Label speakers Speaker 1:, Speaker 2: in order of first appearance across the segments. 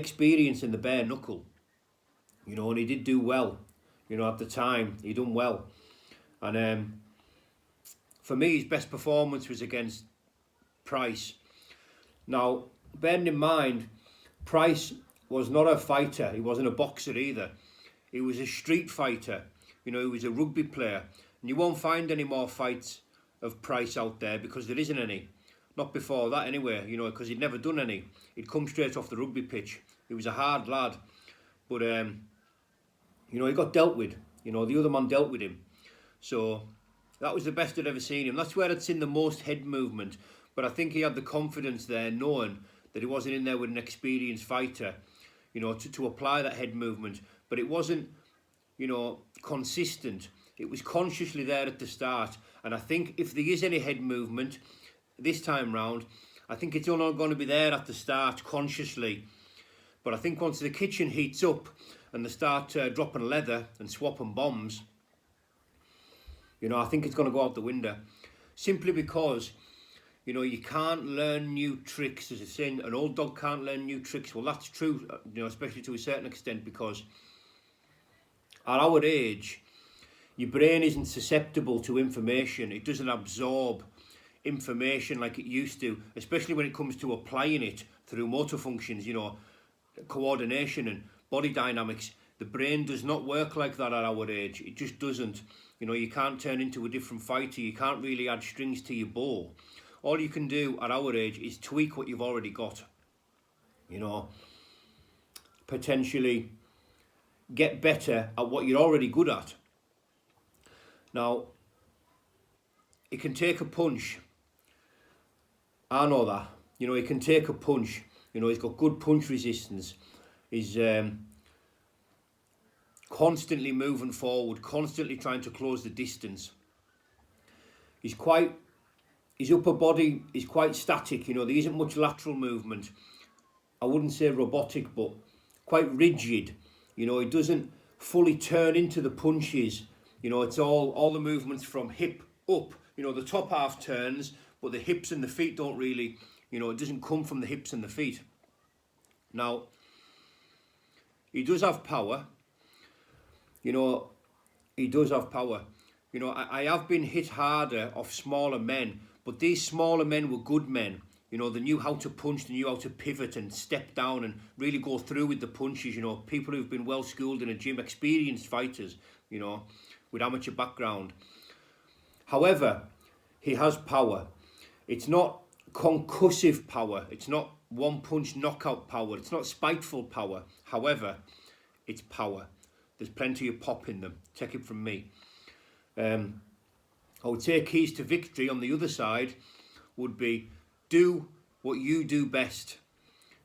Speaker 1: experience in the bare knuckle, you know, and he did do well. You know, at the time, he done well. And for me, his best performance was against Price. Now, bearing in mind, Price was not a fighter. He wasn't a boxer either. He was a street fighter. You know, he was a rugby player. And you won't find any more fights of Price out there because there isn't any. Not before that anyway, you know, because he'd never done any. He'd come straight off the rugby pitch. He was a hard lad. But, you know, he got dealt with. You know, the other man dealt with him. So that was the best I'd ever seen him. That's where I'd seen the most head movement. But I think he had the confidence there, knowing that he wasn't in there with an experienced fighter, you know, to apply that head movement. But it wasn't, you know, consistent. It was consciously there at the start. And I think if there is any head movement this time round, I think it's only going to be there at the start consciously. But I think once the kitchen heats up and they start dropping leather and swapping bombs, you know, I think it's going to go out the window. Simply because, you know, you can't learn new tricks. As a saying, an old dog can't learn new tricks. Well, that's true, you know, especially to a certain extent, because at our age, your brain isn't susceptible to information. It doesn't absorb information like it used to, especially when it comes to applying it through motor functions, you know, coordination and body dynamics. The brain does not work like that at our age. It just doesn't. You know, you can't turn into a different fighter. You can't really add strings to your bow. All you can do at our age is tweak what you've already got. You know, potentially get better at what you're already good at. Now, it can take a punch. I know that. You know, he can take a punch. You know, he's got good punch resistance. He's constantly moving forward, constantly trying to close the distance. His upper body is quite static. You know, there isn't much lateral movement. I wouldn't say robotic, but quite rigid. You know, he doesn't fully turn into the punches. You know, it's all the movements from hip up. You know, the top half turns, but the hips and the feet don't really, you know, it doesn't come from the hips and the feet. Now, he does have power. You know, he does have power. You know, I have been hit harder off smaller men, but these smaller men were good men. You know, they knew how to punch, they knew how to pivot and step down and really go through with the punches. You know, people who've been well schooled in a gym, experienced fighters, you know, with amateur background. However, he has power. It's not concussive power. It's not one punch knockout power. It's not spiteful power. However, it's power. There's plenty of pop in them. Take it from me. I would say keys to victory on the other side would be do what you do best.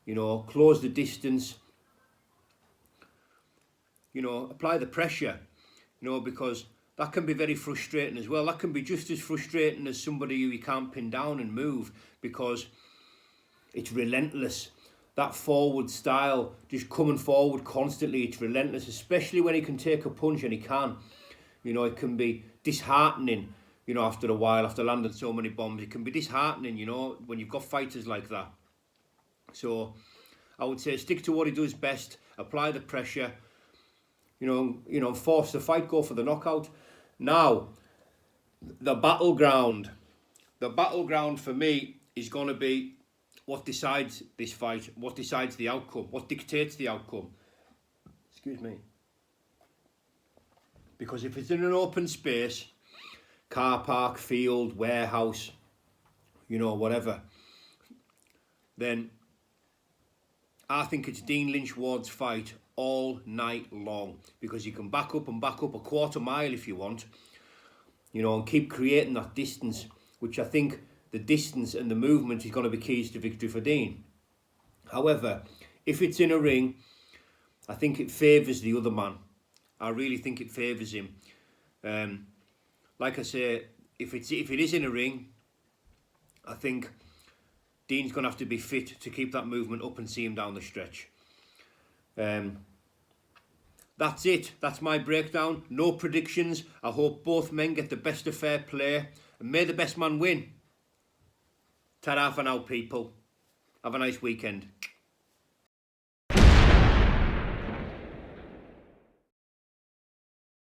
Speaker 1: You know, close the distance. You know, apply the pressure. You know, because that can be very frustrating as well. That can be just as frustrating as somebody who you can't pin down and move, because it's relentless. That forward style, just coming forward constantly, it's relentless, especially when he can take a punch, and he can. You know, it can be disheartening, you know, after a while, after landing so many bombs. It can be disheartening, you know, when you've got fighters like that. So I would say stick to what he does best, apply the pressure, you know, force the fight, go for the knockout. Now, the battleground. The battleground for me is going to be what decides this fight, what decides the outcome, what dictates the outcome. Excuse me. Because if it's in an open space, car park, field, warehouse, you know, whatever, then I think it's Dean Lynch Ward's fight all night long, because you can back up a quarter mile if you want, you know, and keep creating that distance, which I think the distance and the movement is going to be keys to victory for Dean. However, if it's in a ring, I think it favours the other man. I really think it favours him. Like I say, if it is in a ring, I think Dean's going to have to be fit to keep that movement up and see him down the stretch. That's it. That's my breakdown. No predictions. I hope both men get the best of fair play, and may the best man win. Ta-ra for now, people. Have a nice weekend.